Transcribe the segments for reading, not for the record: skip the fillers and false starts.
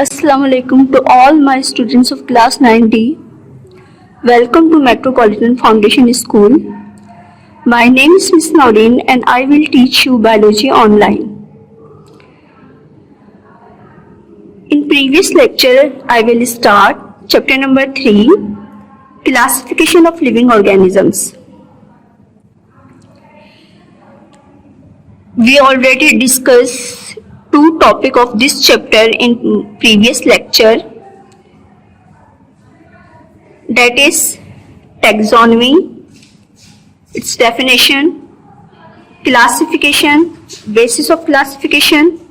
Assalamu alaikum to all my students of class 9D. Welcome to Metropolitan Foundation School. My name is Miss Naureen and I will teach you biology online. In previous lecture, I will start chapter number 3, classification of living organisms. We already discussed two topics of this chapter in previous lecture, that is taxonomy, its definition, classification, basis of classification,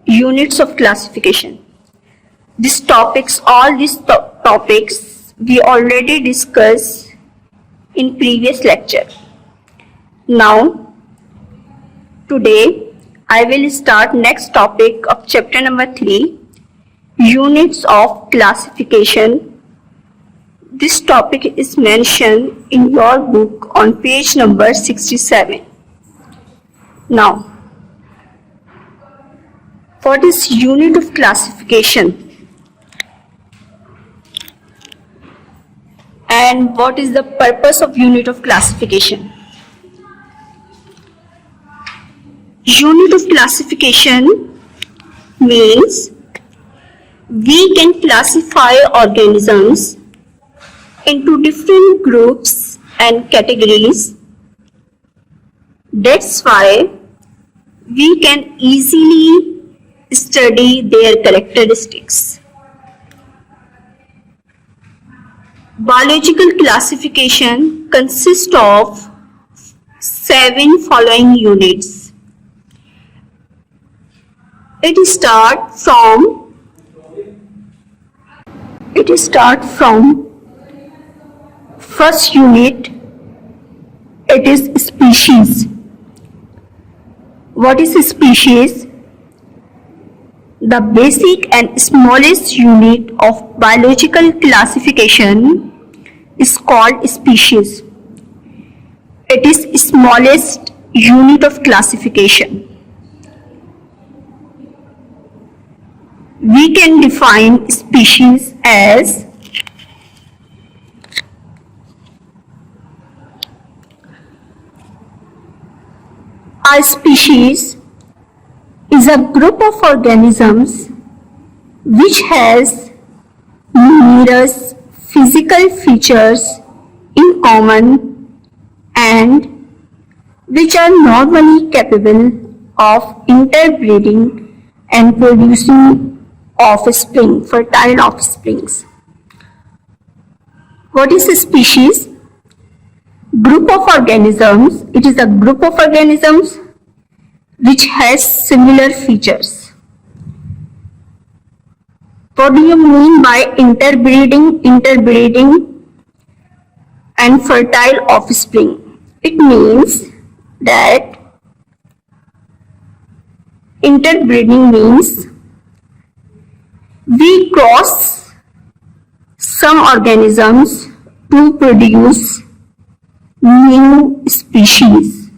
units of classification. All these topics we already discussed in previous lecture. Now, today I will start next topic of chapter number 3, units of classification. This topic is mentioned in your book on page number 67. Now, what is unit of classification? And what is the purpose of unit of classification? Unit of classification means we can classify organisms into different groups and categories. That's why we can easily study their characteristics. Biological classification consists of 7 following units. It starts from first unit. It is species. What is a species? The basic and smallest unit of biological classification is called species. It is smallest unit of classification. We can define species as a species is a group of organisms which has numerous physical features in common and which are normally capable of interbreeding and producing offspring, fertile offsprings. What is a species? Group of organisms. It is a group of organisms which has similar features. What do you mean by interbreeding? Interbreeding and fertile offspring. It means that interbreeding means we cross some organisms to produce new species.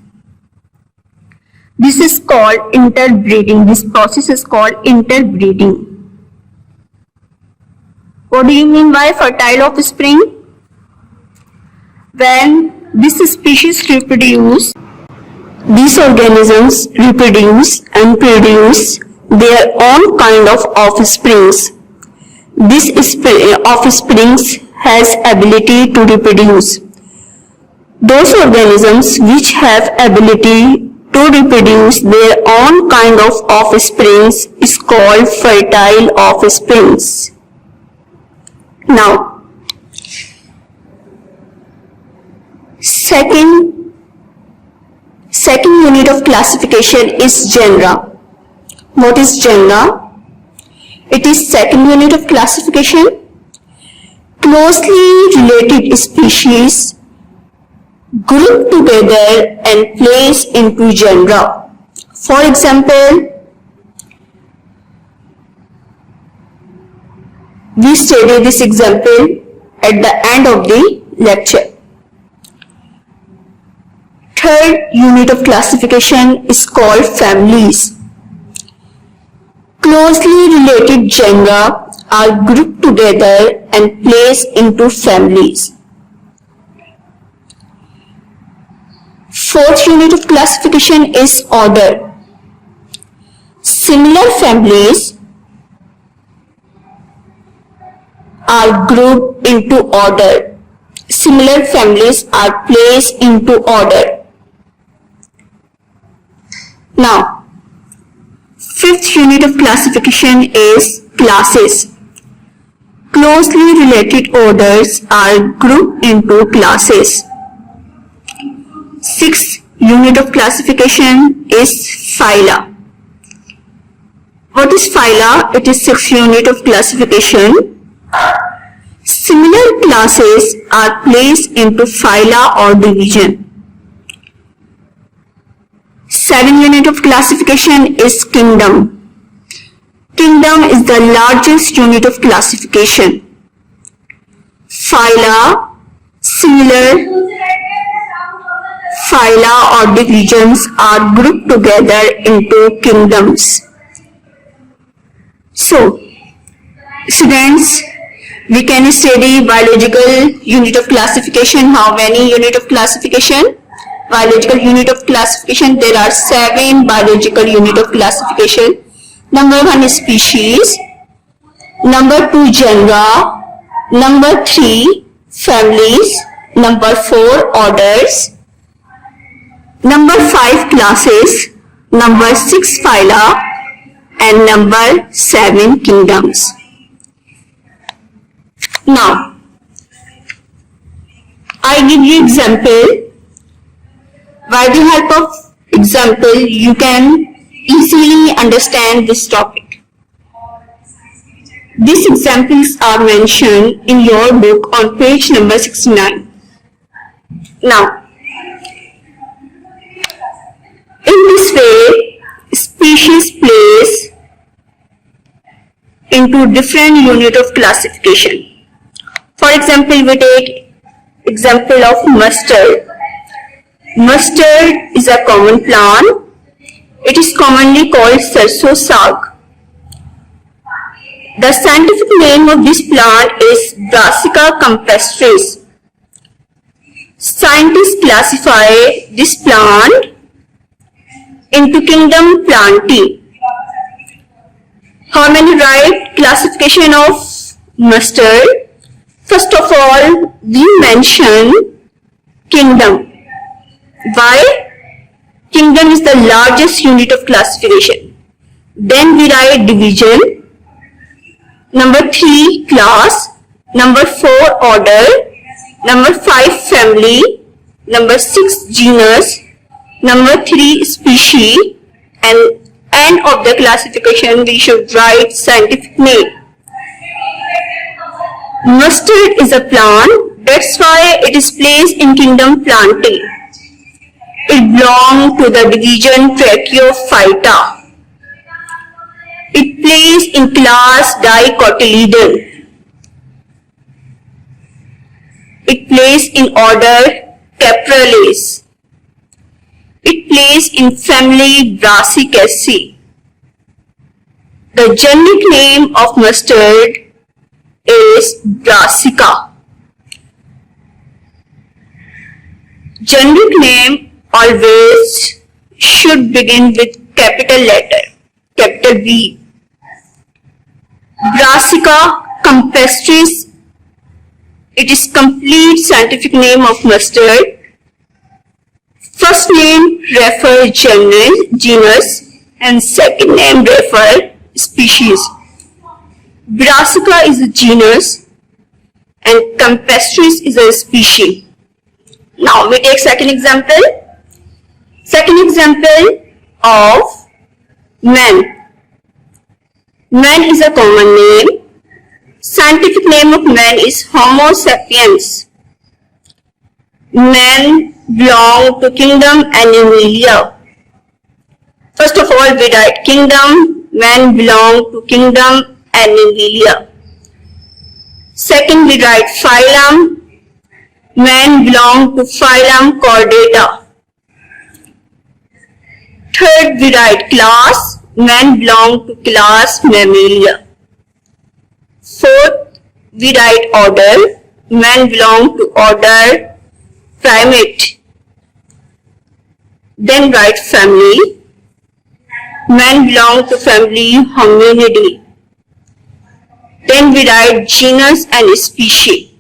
This is called interbreeding. This process is called interbreeding. What do you mean by fertile offspring? When this species reproduce, these organisms reproduce and produce their own kind of offsprings. This offsprings has ability to reproduce. Those organisms which have ability to reproduce their own kind of offsprings is called fertile offsprings. Now, second unit of classification is genera. What is genera? It is second unit of classification. Closely related species grouped together and placed into genera. For example, we study this example at the end of the lecture. Third unit of classification is called families. Closely related genera are grouped together and placed into families. Fourth unit of classification is order. Similar families are grouped into order. Similar families are placed into order. Now, fifth unit of classification is classes. Closely related orders are grouped into classes. Sixth unit of classification is phyla. What is phyla? It is sixth unit of classification. Similar classes are placed into phyla or division. Seventh unit of classification is kingdom. Kingdom is the largest unit of classification. Phyla, similar phyla or divisions are grouped together into kingdoms. So, students, we can study biological unit of classification. How many unit of classification? Biological unit of classification, there are 7 biological unit of classification. Number 1 is species, number 2 genera, number 3 families, number 4 orders, number 5 classes, number 6 phyla, and number 7 kingdoms. Now, I give you example. By the help of example, you can easily understand this topic. These examples are mentioned in your book on page number 69. Now, in this way, species place into different unit of classification. For example, we take example of mustard. Mustard is a common plant. It is commonly called sarson saag. The scientific name of this plant is Brassica campestris. Scientists classify this plant into kingdom Plantae. How many right classification of mustard? First of all, we mention kingdom. Why? Kingdom is the largest unit of classification. Then we write division. Number 3 class. Number 4 order. Number 5 family. Number 6 genus. Number 3 species. And end of the classification we should write scientific name. Mustard is a plant. That's why it is placed in kingdom Plantae. It belongs to the division Tracheophyta. It plays in class Dicotyledon. It plays in order Caprales. It plays in family Brassicaceae. The generic name of mustard is Brassica. Generic name always should begin with capital letter, capital B. Brassica campestris, it is complete scientific name of mustard. First name refer genus and second name refer species. Brassica is a genus and campestris is a species. Now we take second example. Second example of man. Man is a common name. Scientific name of man is Homo sapiens. Man belong to kingdom Animalia. First of all, we write kingdom. Man belong to kingdom Animalia. Second, we write phylum. Man belong to phylum Chordata. Third, we write class. men belong to class Mammalia. Fourth, we write order. Men belong to order Primate. Then write family. Men belong to family Hominidae. Then we write genus and species.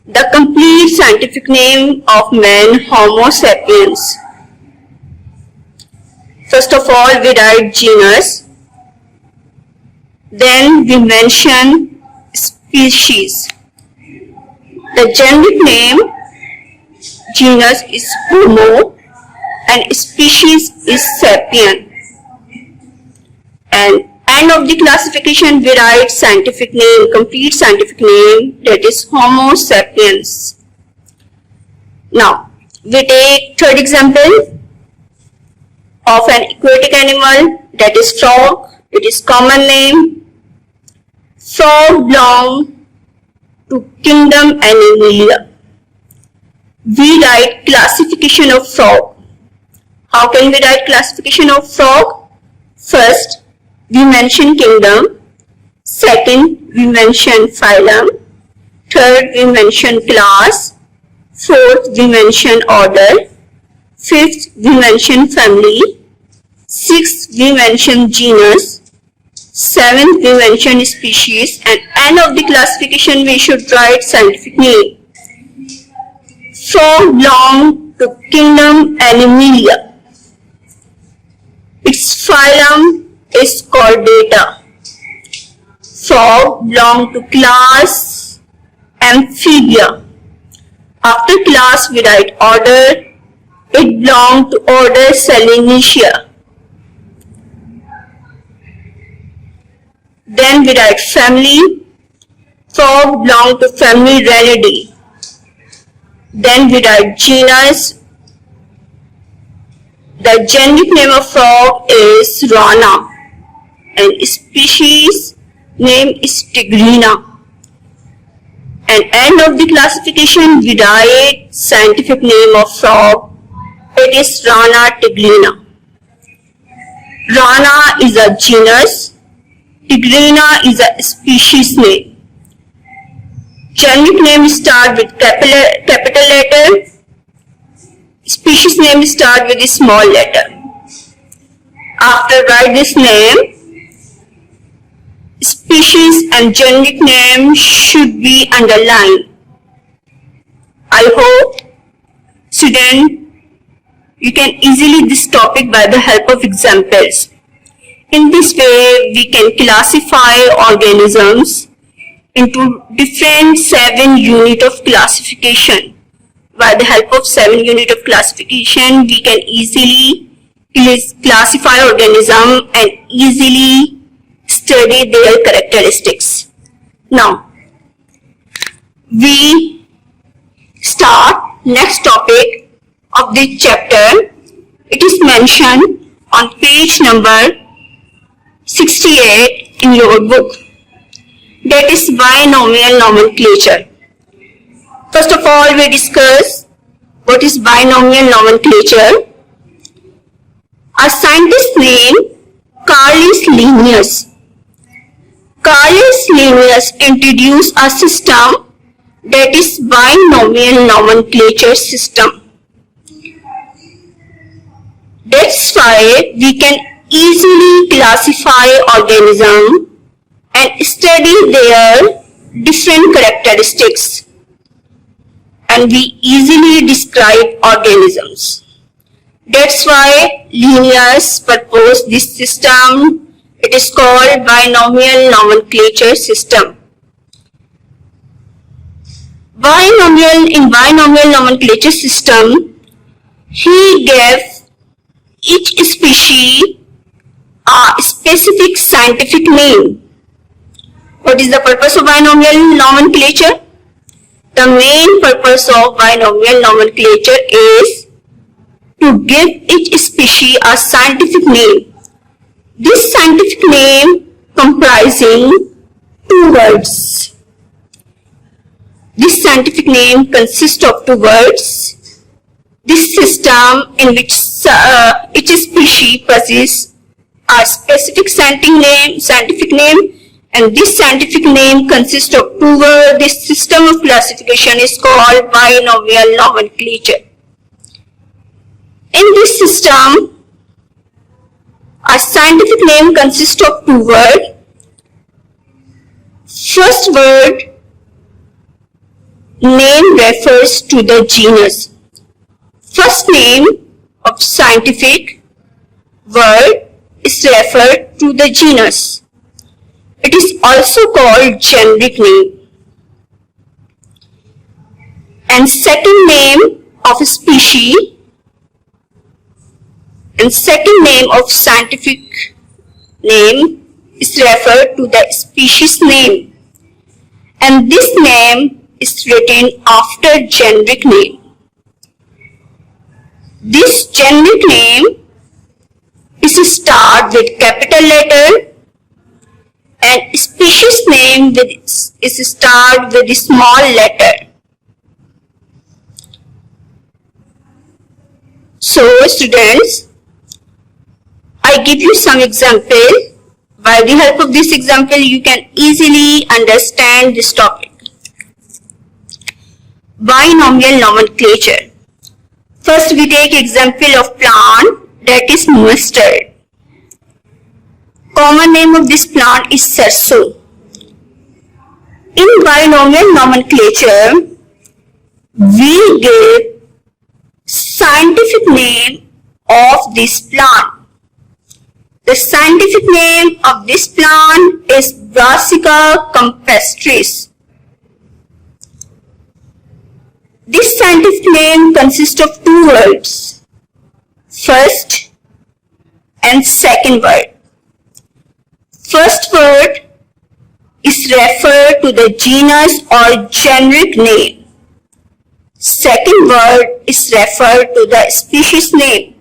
The complete scientific name of man, Homo sapiens. First of all, we write genus. Then we mention species. The generic name genus is Homo and species is sapien. And end of the classification we write scientific name, complete scientific name, that is Homo sapiens. Now we take third example of an aquatic animal, that is frog. It is common name. Frog belong to kingdom Animalia. We write classification of frog. How can we write classification of frog? First, we mention kingdom. Second, we mention phylum. Third, we mention class. Fourth, we mention order. Fifth, we mention family. Sixth, we mention genus. Seventh, we mention species. And end of the classification, we should write scientific name. Frog belong to kingdom Animalia. Its phylum is Chordata. Frog belong to class Amphibia. After class, we write order. It belongs to order Selenacea. Then we write family. Frog belong to family Ranidae. Then we write genus. The generic name of frog is Rana and species name is Tigrina. And end of the classification we write scientific name of frog. It is Rana tigrina. Rana is a genus. Tigrina is a species name. Generic name start with capital letter. Species name start with a small letter. After write this name, species and generic name should be underlined. I hope student you can easily this topic by the help of examples. In this way we can classify organisms into different 7 units of classification. By the help of 7 units of classification, we can easily classify organism and easily study their characteristics. Now, we start next topic of this chapter. It is mentioned on page number 68 in your book. That is binomial nomenclature. First of all, we discuss what is binomial nomenclature. A scientist named Carolus Linnaeus. Carolus Linnaeus introduced a system that is binomial nomenclature system. That's why we can easily classify organisms and study their different characteristics. And we easily describe organisms. That's why Linnaeus proposed this system. It is called binomial nomenclature system. In binomial nomenclature system, he gave each species a specific scientific name. What is the purpose of binomial nomenclature? The main purpose of binomial nomenclature is to give each species a scientific name. This scientific name comprising 2 words. This scientific name consists of 2 words. This system in which Each species possesses a specific scientific name, and this scientific name consists of two words. This system of classification is called binomial nomenclature. In this system, a scientific name consists of two words. First word name refers to the genus. First name of scientific word is referred to the genus. It is also called generic name. And second name of species and second name of scientific name is referred to the species name. And this name is written after generic name. This generic name is start with capital letter and species name is start with small letter. So students, I give you some example. By the help of this example, you can easily understand this topic. Binomial nomenclature. First, we take example of plant, that is mustard. Common name of this plant is sarso. In binomial nomenclature, we give scientific name of this plant. The scientific name of this plant is Brassica campestris. This scientific name consists of two words, first and second word. First word is referred to the genus or generic name. Second word is referred to the species name.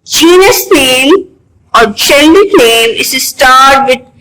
Genus name or generic name is start with